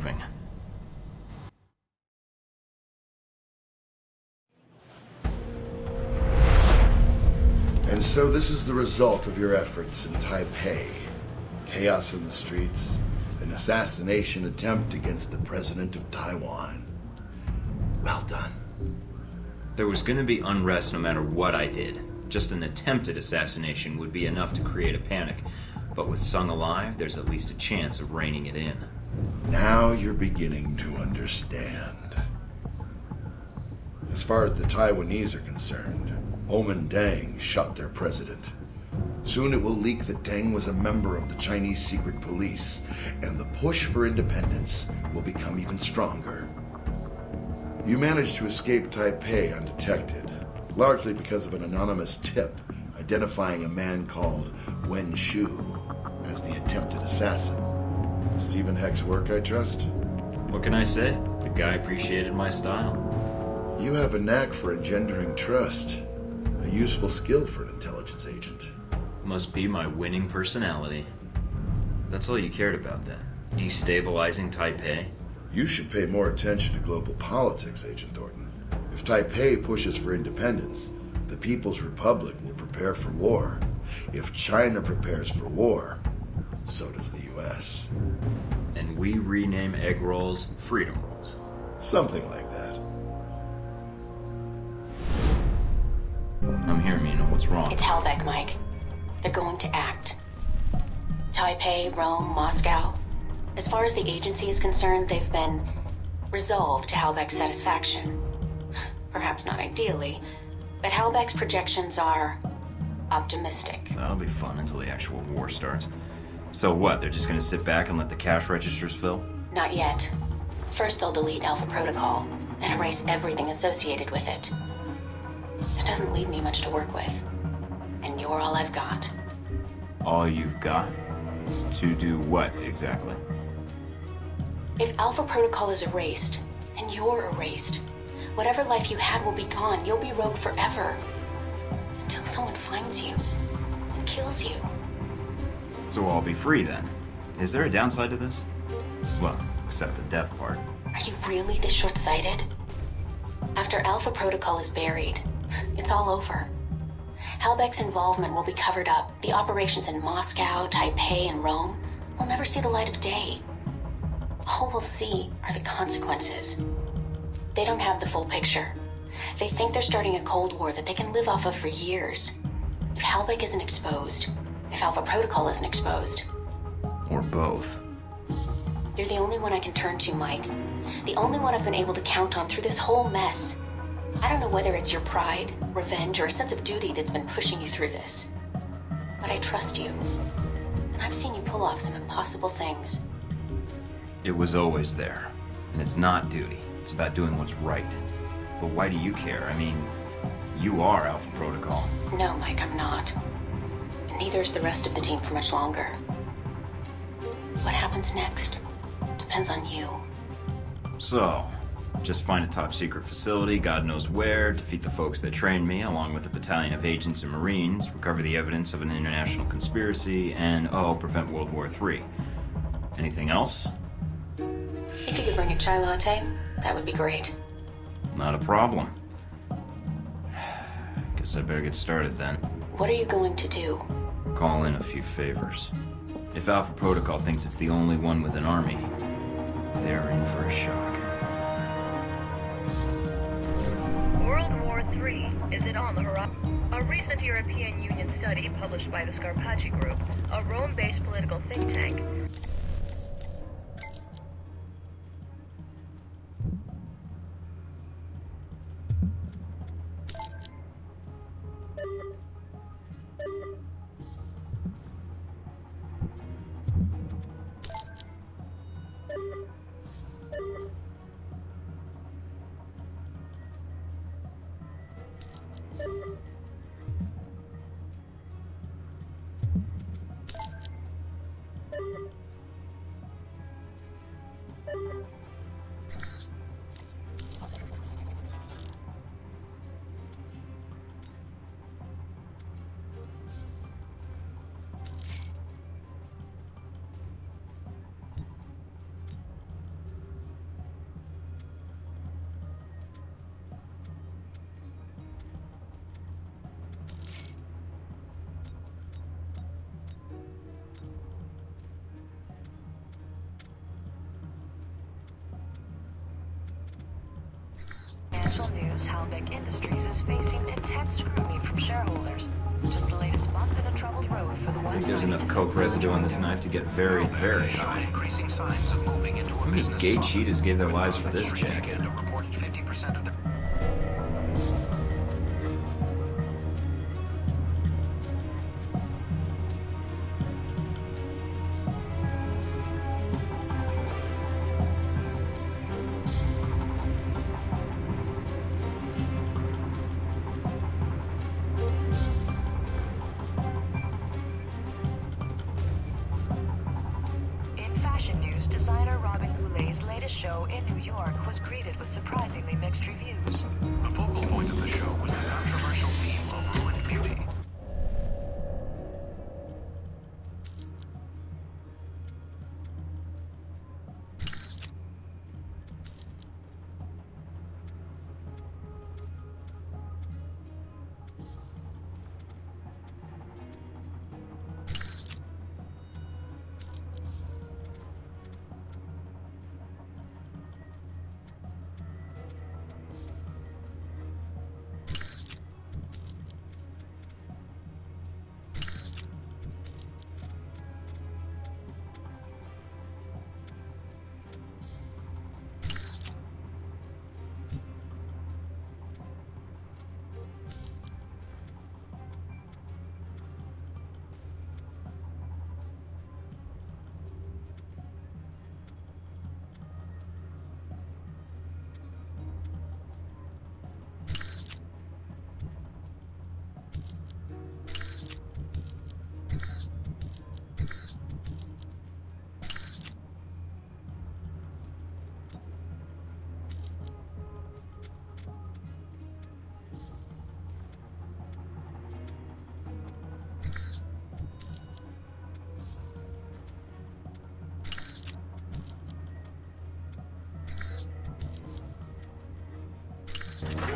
moving. And so this is the result of your efforts in Taipei. Chaos in the streets, an assassination attempt against the president of Taiwan. Well done. There was going to be unrest no matter what I did. Just an attempted assassination would be enough to create a panic. But with Sung alive, there's at least a chance of reining it in. Now you're beginning to understand. As far as the Taiwanese are concerned, Omen Deng shot their president. Soon it will leak that Deng was a member of the Chinese secret police, and the push for independence will become even stronger. You managed to escape Taipei undetected, largely because of an anonymous tip identifying a man called Wen Shu as the attempted assassin. Stephen Heck's work, I trust? What can I say? The guy appreciated my style. You have a knack for engendering trust. A useful skill for an intelligence agent. Must be my winning personality. That's all you cared about then? Destabilizing Taipei? You should pay more attention to global politics, Agent Thorton. If Taipei pushes for independence, the People's Republic will prepare for war. If China prepares for war, so does the U.S. And we rename egg rolls freedom rolls. Something like that. I'm here, Mina. What's wrong? It's Halbeck, Mike. They're going to act. Taipei, Rome, Moscow. As far as the agency is concerned, they've been resolved to Halbeck's satisfaction. Perhaps not ideally, but Halbeck's projections are optimistic. That'll be fun until the actual war starts. So what, they're just gonna sit back and let the cash registers fill? Not yet. First they'll delete Alpha Protocol and erase everything associated with it. That doesn't leave me much to work with. And you're all I've got. All you've got? To do what, exactly? If Alpha Protocol is erased, then you're erased. Whatever life you had will be gone. You'll be rogue forever. Until someone finds you and kills you. So I'll be free then. Is there a downside to this? Well, except the death part. Are you really this short-sighted? After Alpha Protocol is buried, it's all over. Halbeck's involvement will be covered up. The operations in Moscow, Taipei, and Rome will never see the light of day. All we'll see are the consequences. They don't have the full picture. They think they're starting a Cold War that they can live off of for years. If Halbeck isn't exposed, if Alpha Protocol isn't exposed. Or both. You're the only one I can turn to, Mike. The only one I've been able to count on through this whole mess. I don't know whether it's your pride, revenge, or a sense of duty that's been pushing you through this. But I trust you. And I've seen you pull off some impossible things. It was always there. And it's not duty. It's about doing what's right. But why do you care? I mean, you are Alpha Protocol. No, Mike, I'm not. And neither is the rest of the team for much longer. What happens next depends on you. So, just find a top-secret facility, God knows where, defeat the folks that trained me, along with a battalion of agents and Marines, recover the evidence of an international conspiracy, and, prevent World War III. Anything else? If you could bring a chai latte, that would be great. Not a problem. Guess I better get started then. What are you going to do? Call in a few favors. If Alpha Protocol thinks it's the only one with an army, they're in for a shock. World War III, is it on the horizon? A recent European Union study published by the Scarpacci Group, a Rome-based political think tank, Halbeck Industries is facing intense scrutiny from shareholders. Just the latest bump in a troubled road for the I ones think there's enough coke residue on this knife to get very, very high. Increasing signs of moving into a How many business gay slump. cheaters gave their lives for this Manufacturing jacket? began to report 50% of their In fashion news, designer Robin Goulet's latest show in New York was greeted with surprisingly mixed reviews. The focal point of the show was the controversial theme of ruined beauty.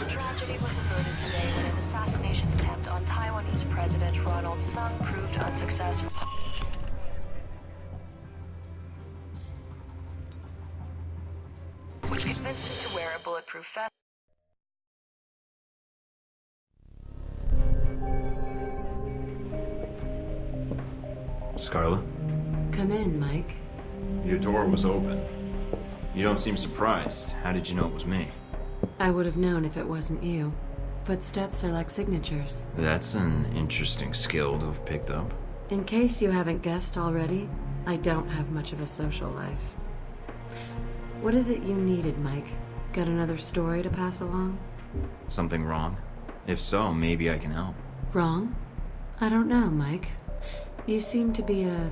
Tragedy was averted today when an assassination attempt on Taiwanese President Ronald Sung proved unsuccessful. Which convinced him to wear a bulletproof vest. Scarlet, Come in, Mike. your door was open. You don't seem surprised. How did you know it was me? I would have known if it wasn't you. Footsteps are like signatures. That's an interesting skill to have picked up. In case you haven't guessed already, I don't have much of a social life. What is it you needed, Mike? Got another story to pass along? Something wrong? If so, maybe I can help. Wrong? I don't know, Mike. You seem to be a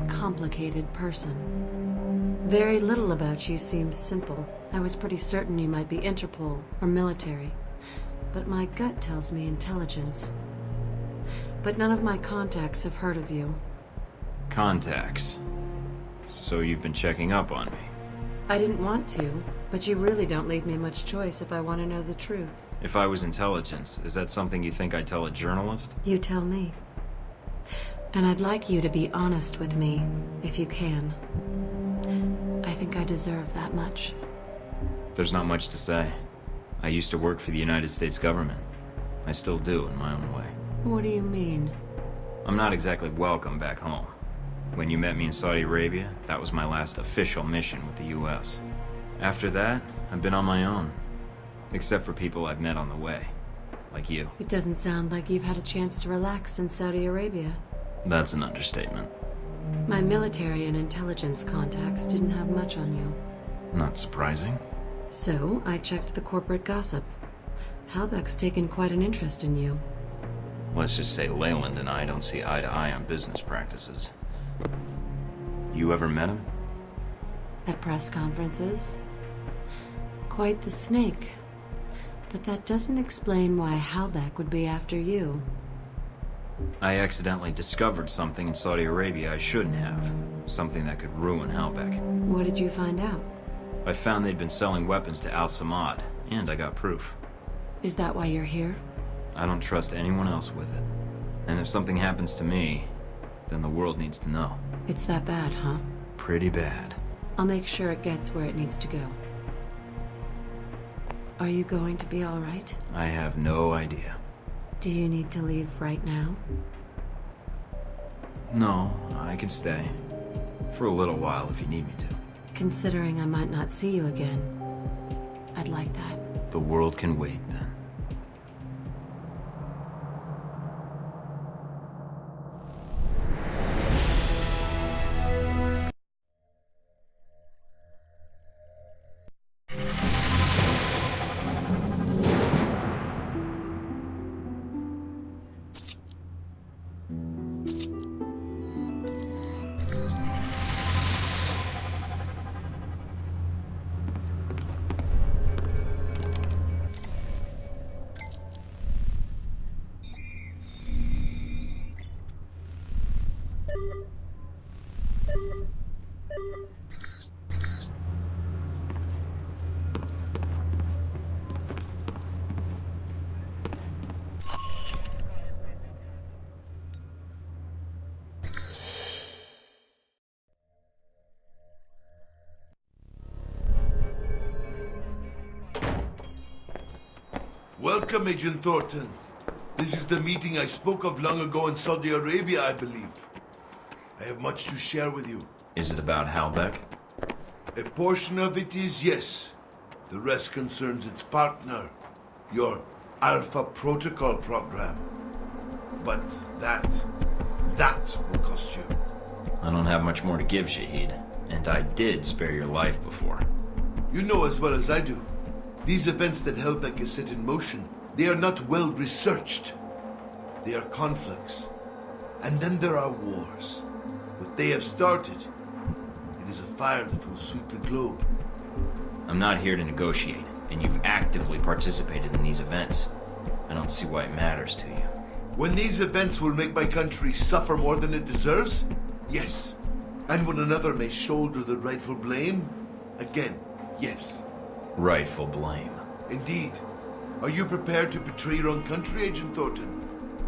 complicated person. Very little about you seems simple. I was pretty certain you might be Interpol or military, but my gut tells me intelligence. But none of my contacts have heard of you. Contacts. So you've been checking up on me. I didn't want to, but you really don't leave me much choice if I want to know the truth. If I was intelligence, is that something you think I'd tell a journalist? You tell me. And I'd like you to be honest with me, if you can. I think I deserve that much. There's not much to say. I used to work for the United States government. I still do, in my own way. What do you mean? I'm not exactly welcome back home. When you met me in Saudi Arabia, that was my last official mission with the US. After that, I've been on my own. Except for people I've met on the way. Like you. It doesn't sound like you've had a chance to relax in Saudi Arabia. That's an understatement. My military and intelligence contacts didn't have much on you. Not surprising. So, I checked the corporate gossip. Halbeck's taken quite an interest in you. Let's just say Leyland and I don't see eye to eye on business practices. You ever met him? At press conferences? Quite the snake. But that doesn't explain why Halbeck would be after you. I accidentally discovered something in Saudi Arabia I shouldn't have. Something that could ruin Halbeck. What did you find out? I found they'd been selling weapons to Al Samad, and I got proof. Is that why you're here? I don't trust anyone else with it. And if something happens to me, then the world needs to know. It's that bad, huh? Pretty bad. I'll make sure it gets where it needs to go. Are you going to be all right? I have no idea. Do you need to leave right now? No, I can stay. For a little while if you need me to. Considering I might not see you again, I'd like that. The world can wait then. Welcome, Agent Thornton. This is the meeting I spoke of long ago in Saudi Arabia, I believe. I have much to share with you. Is it about Halbeck? A portion of it is yes. The rest concerns its partner, your Alpha Protocol program. But that will cost you. I don't have much more to give, Shahid. And I did spare your life before. You know as well as I do. These events that Halbeck has set in motion, they are not well researched. They are conflicts. And then there are wars. What they have started, it is a fire that will sweep the globe. I'm not here to negotiate, and you've actively participated in these events. I don't see why it matters to you. When these events will make my country suffer more than it deserves? Yes. And when another may shoulder the rightful blame? Again, yes. Rightful blame. Indeed. Are you prepared to betray your own country, Agent Thornton?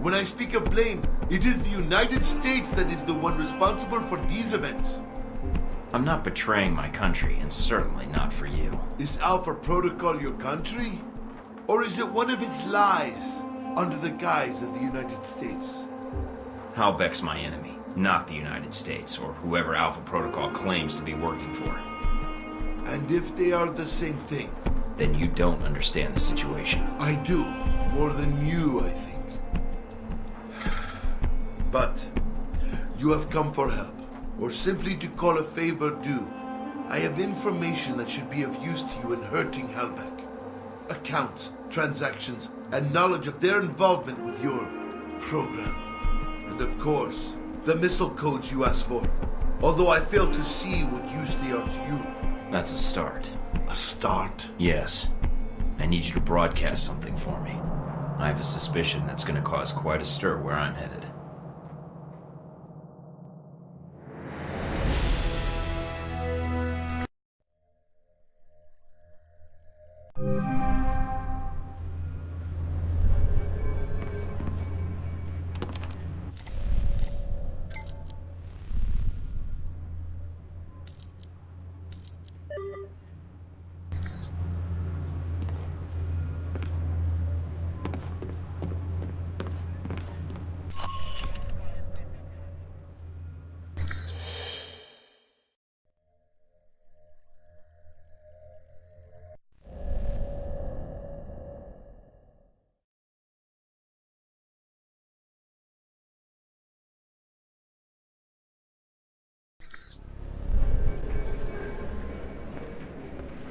When I speak of blame, it is the United States that is the one responsible for these events. I'm not betraying my country, and certainly not for you. Is Alpha Protocol your country? Or is it one of its lies under the guise of the United States? Halbeck's my enemy, not the United States, or whoever Alpha Protocol claims to be working for. And if they are the same thing? Then you don't understand the situation. I do. More than you, I think. But you have come for help, or simply to call a favor due. I have information that should be of use to you in hurting Halbeck. Accounts, transactions, and knowledge of their involvement with your program. And of course, the missile codes you asked for. Although I fail to see what use they are to you. That's a start. A start? Yes. I need you to broadcast something for me. I have a suspicion that's going to cause quite a stir where I'm headed.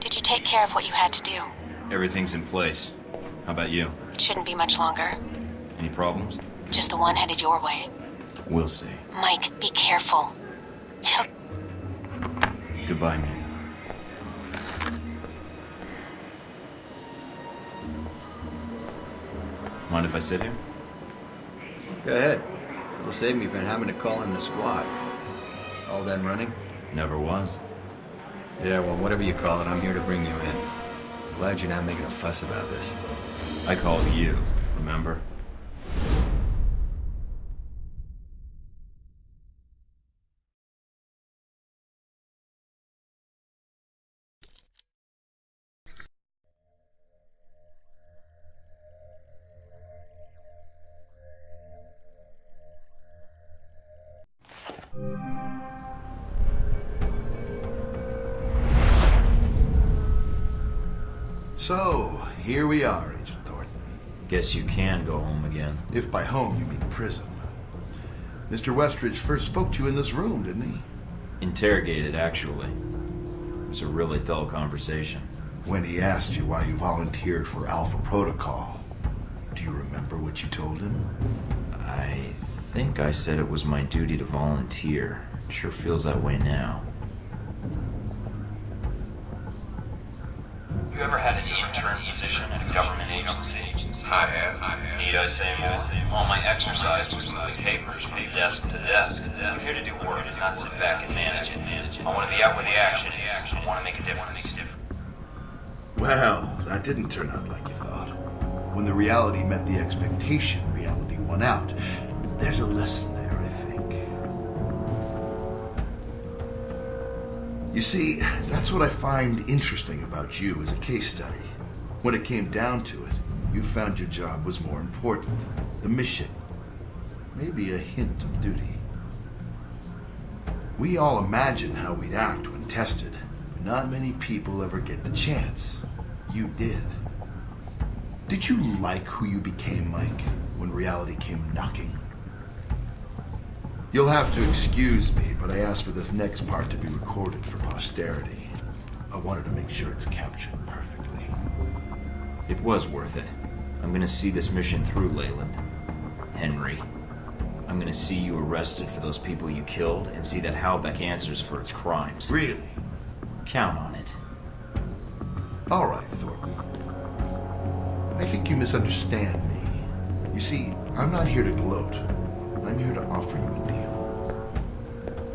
Did you take care of what you had to do? Everything's in place. How about you? It shouldn't be much longer. Any problems? Just the one headed your way. We'll see. Mike, be careful. Goodbye, man. Mind if I sit here? Go ahead. It'll save me from having to call in the squad. All done running? Never was. Yeah, well, whatever you call it, I'm here to bring you in. Glad you're not making a fuss about this. I called you, remember? So, here we are, Agent Thornton. Guess you can go home again. If by home you mean prison. Mr. Westridge first spoke to you in this room, didn't he? Interrogated, actually. It was a really dull conversation. When he asked you why you volunteered for Alpha Protocol, do you remember what you told him? I think I said it was my duty to volunteer. It sure feels that way now. You ever had an intern position at a government agency? I have. Need I say more? All my exercise was moving papers from desk to desk. I'm here to do work, not sit back and manage it. I want to be out where the action is. I want to make a difference. Well, that didn't turn out like you thought. When the reality met the expectation, reality won out. There's a lesson there, I think. You see, that's what I find interesting about you as a case study. When it came down to it, you found your job was more important. The mission. Maybe a hint of duty. We all imagine how we'd act when tested, but not many people ever get the chance. You did. Did you like who you became, Mike, when reality came knocking? You'll have to excuse me, but I asked for this next part to be recorded for posterity. I wanted to make sure it's captured perfectly. It was worth it. I'm gonna see this mission through, Leyland. Henry. I'm gonna see you arrested for those people you killed and see that Halbeck answers for its crimes. Really? Count on it. All right, Thornton. I think you misunderstand me. You see, I'm not here to gloat. I'm here to offer you a deal.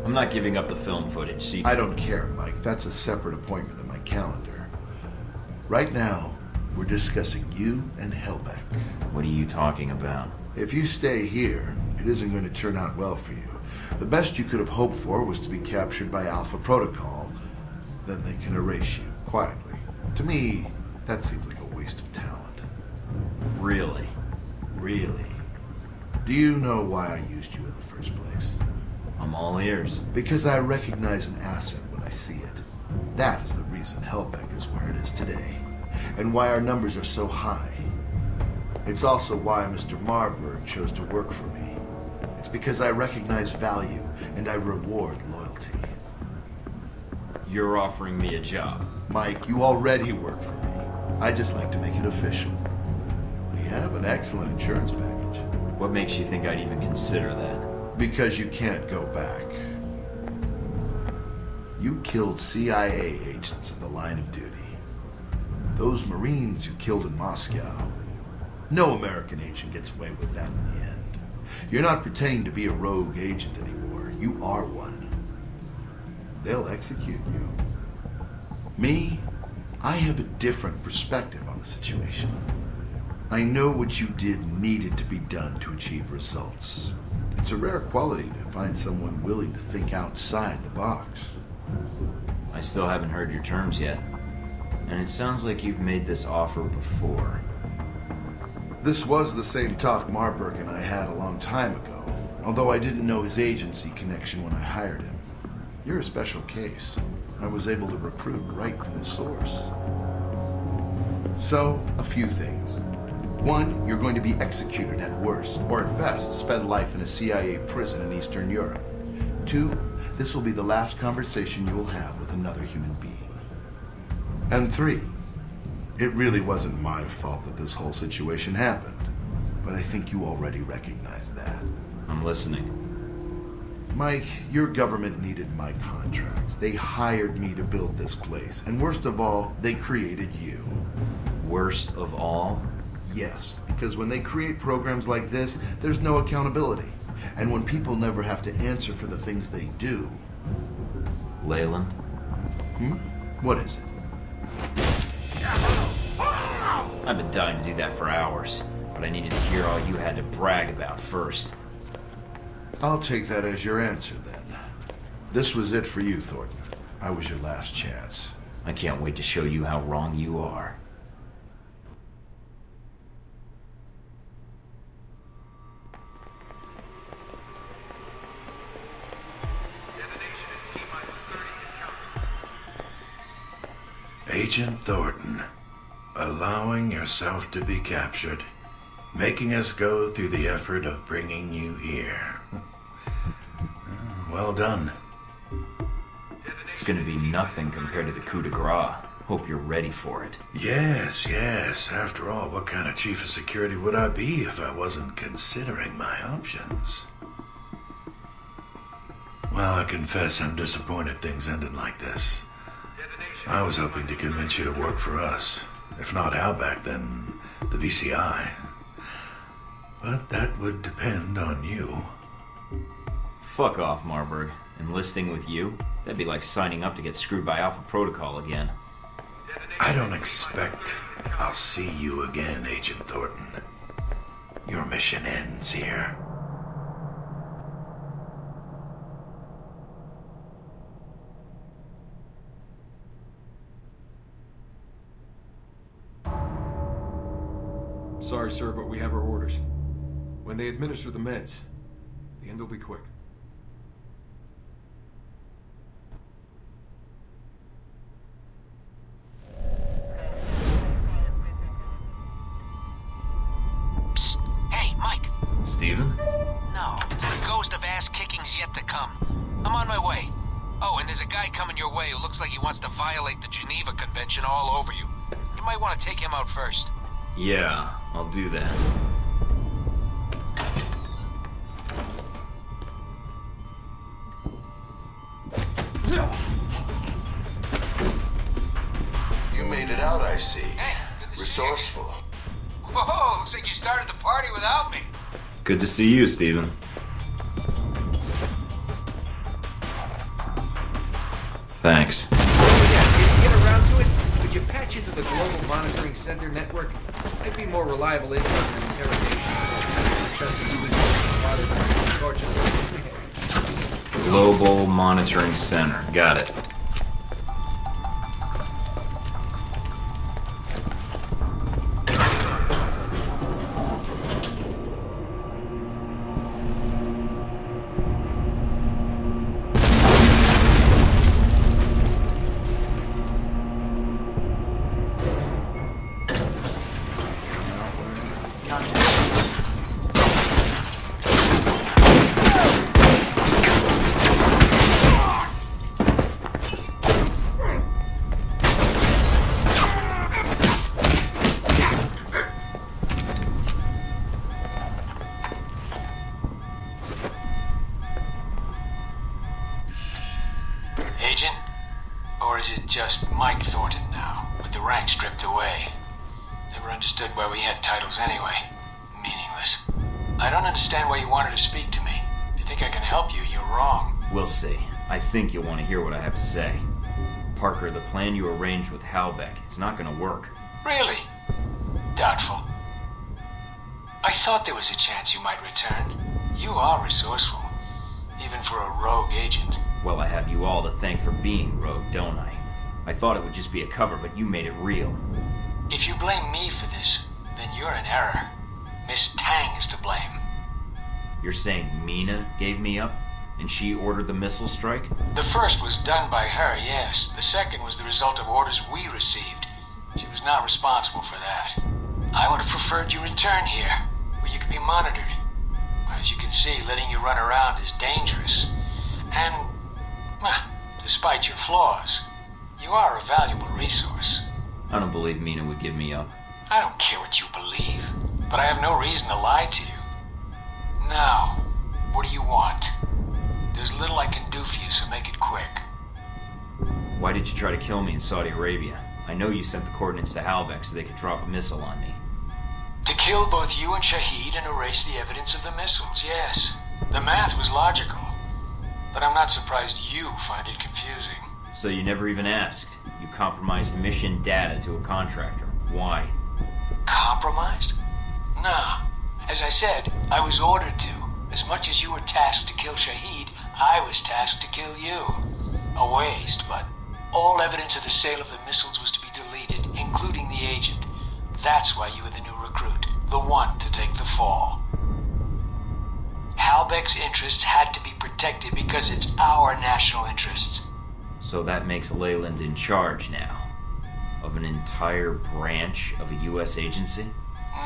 I'm not giving up the film footage, see? I don't care, Mike. That's a separate appointment in my calendar. Right now, we're discussing you and Halbeck. What are you talking about? If you stay here, it isn't going to turn out well for you. The best you could have hoped for was to be captured by Alpha Protocol. Then they can erase you, quietly. To me, that seems like a waste of talent. Really? Really? Do you know why I used you in the first place? I'm all ears. Because I recognize an asset when I see it. That is the reason Halbeck is where it is today, and why our numbers are so high. It's also why Mr. Marburg chose to work for me. It's because I recognize value, and I reward loyalty. You're offering me a job. Mike, you already work for me. I just like to make it official. We have an excellent insurance package. What makes you think I'd even consider that? Because you can't go back. You killed CIA agents in the line of duty. Those Marines you killed in Moscow. No American agent gets away with that in the end. You're not pretending to be a rogue agent anymore. You are one. They'll execute you. Me, I have a different perspective on the situation. I know what you did needed to be done to achieve results. It's a rare quality to find someone willing to think outside the box. I still haven't heard your terms yet. And it sounds like you've made this offer before. This was the same talk Marburg and I had a long time ago, although I didn't know his agency connection when I hired him. You're a special case. I was able to recruit right from the source. So, a few things. One, you're going to be executed at worst, or at best, spend life in a CIA prison in Eastern Europe. Two, this will be the last conversation you will have with another human being. And three, it really wasn't my fault that this whole situation happened, but I think you already recognize that. I'm listening. Mike, your government needed my contracts. They hired me to build this place, and worst of all, they created you. Worst of all? Yes, because when they create programs like this, there's no accountability. And when people never have to answer for the things they do. Leyland? What is it? I've been dying to do that for hours, but I needed to hear all you had to brag about first. I'll take that as your answer, then. This was it for you, Thornton. I was your last chance. I can't wait to show you how wrong you are. Agent Thornton. Allowing yourself to be captured, making us go through the effort of bringing you here. Well done. It's gonna be nothing compared to the coup de grace. Hope you're ready for it. Yes. After all, what kind of chief of security would I be if I wasn't considering my options? Well, I confess I'm disappointed things ended like this. I was hoping to convince you to work for us. If not Halbeck, then the VCI. But that would depend on you. Fuck off, Marburg. Enlisting with you? That'd be like signing up to get screwed by Alpha Protocol again. I don't expect I'll see you again, Agent Thorton. Your mission ends here. Sorry, sir, but we have our orders. When they administer the meds, the end will be quick. Psst. Hey, Mike. Steven? No, it's the ghost of ass kicking's yet to come. I'm on my way. Oh, and there's a guy coming your way who looks like he wants to violate the Geneva Convention all over you. You might want to take him out first. Yeah, I'll do that. You made it out, I see. Hey, good to see Resourceful. you. Whoa, looks like you started the party without me. Good to see you, Steven. Thanks. Oh yeah, did you get around to it? Could you patch into the Global Monitoring Center network? Might be more reliable info than interrogation. Trust me, Global Monitoring Center. Got it. Agent? Or is it just Mike Thornton now, with the rank stripped away? Never understood why we had titles anyway. Meaningless. I don't understand why you wanted to speak to me. If you think I can help you, you're wrong. We'll see. I think you'll want to hear what I have to say. Parker, the plan you arranged with Halbeck, it's not gonna work. Really? Doubtful. I thought there was a chance you might return. You are resourceful, even for a rogue agent. Well, I have you all to thank for being rogue, don't I? I thought it would just be a cover, but you made it real. If you blame me for this, then you're in error. Miss Tang is to blame. You're saying Mina gave me up? And she ordered the missile strike? The first was done by her, yes. The second was the result of orders we received. She was not responsible for that. I would have preferred you return here, where you could be monitored. As you can see, letting you run around is dangerous. And, well, despite your flaws, you are a valuable resource. I don't believe Mina would give me up. I don't care what you believe, but I have no reason to lie to you. Now, what do you want? There's little I can do for you, so make it quick. Why did you try to kill me in Saudi Arabia? I know you sent the coordinates to Halbeck so they could drop a missile on me. To kill both you and Shahid and erase the evidence of the missiles, yes. The math was logical. But I'm not surprised you find it confusing. So you never even asked. You compromised mission data to a contractor. Why? Compromised? Nah. As I said, I was ordered to. As much as you were tasked to kill Shahid, I was tasked to kill you. A waste, but all evidence of the sale of the missiles was to be deleted, including the agent. That's why you were the new recruit, the one to take the fall. Halbeck's interests had to be protected because it's our national interests. So that makes Leyland in charge now. of an entire branch of a U.S. agency?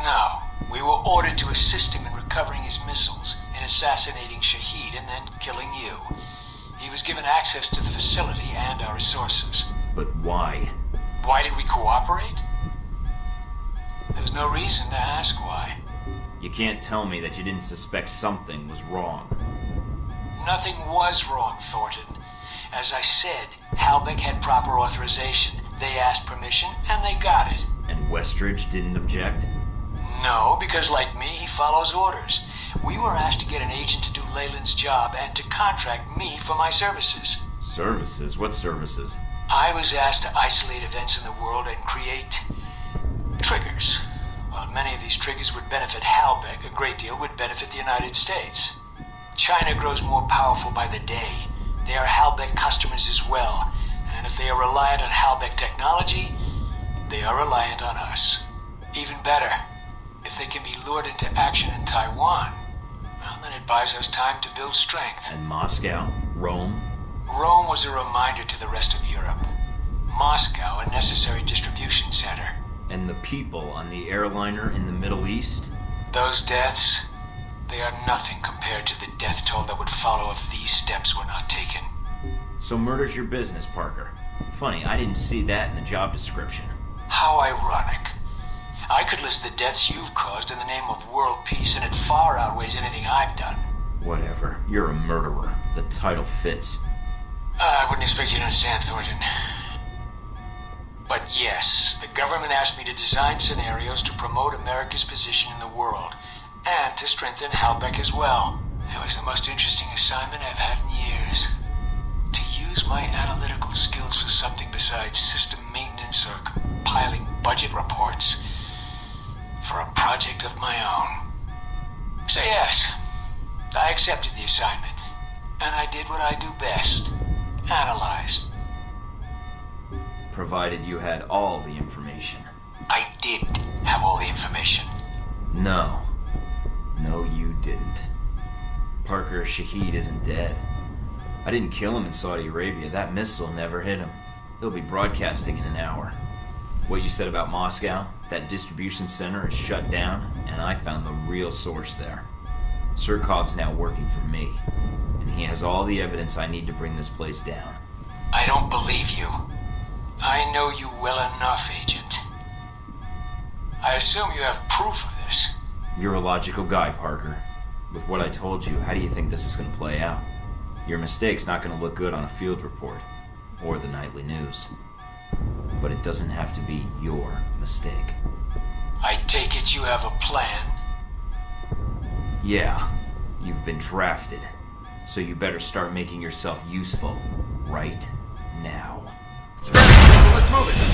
No. We were ordered to assist him in recovering his missiles, in assassinating Shahid, and then killing you. He was given access to the facility and our resources. But why? Why did we cooperate? There's no reason to ask why. You can't tell me that you didn't suspect something was wrong. Nothing was wrong, Thornton. As I said, Halbeck had proper authorization. They asked permission, and they got it. And Westridge didn't object? No, because like me, he follows orders. We were asked to get an agent to do Leyland's job and to contract me for my services. Services? What services? I was asked to isolate events in the world and create triggers. While many of these triggers would benefit Halbeck, a great deal would benefit the United States. China grows more powerful by the day. They are Halbeck customers as well, and if they are reliant on Halbeck technology, they are reliant on us. Even better, if they can be lured into action in Taiwan, well, then it buys us time to build strength. And Moscow? Rome? Rome was a reminder to the rest of Europe. Moscow, a necessary distribution center. And the people on the airliner in the Middle East? Those deaths, they are nothing compared to the death toll that would follow if these steps were not taken. So murder's your business, Parker. Funny, I didn't see that in the job description. How ironic. I could list the deaths you've caused in the name of world peace, and it far outweighs anything I've done. Whatever. You're a murderer. The title fits. I wouldn't expect you to understand, Thornton. But yes, the government asked me to design scenarios to promote America's position in the world, and to strengthen Halbeck as well. It was the most interesting assignment I've had in years. To use my analytical skills for something besides system maintenance or compiling budget reports. For a project of my own. So yes, I accepted the assignment. And I did what I do best. Analyzed. Provided you had all the information. I did have all the information. No. No, you didn't. Parker, Shahid isn't dead. I didn't kill him in Saudi Arabia. That missile never hit him. They'll be broadcasting in an hour. What you said about Moscow, that distribution center is shut down, and I found the real source there. Surkov's now working for me, and he has all the evidence I need to bring this place down. I don't believe you. I know you well enough, Agent. I assume you have proof of this. You're a logical guy, Parker. With what I told you, how do you think this is going to play out? Your mistake's not going to look good on a field report, or the nightly news. But it doesn't have to be your mistake. I take it you have a plan? Yeah, you've been drafted. So you better start making yourself useful right now. Let's move it!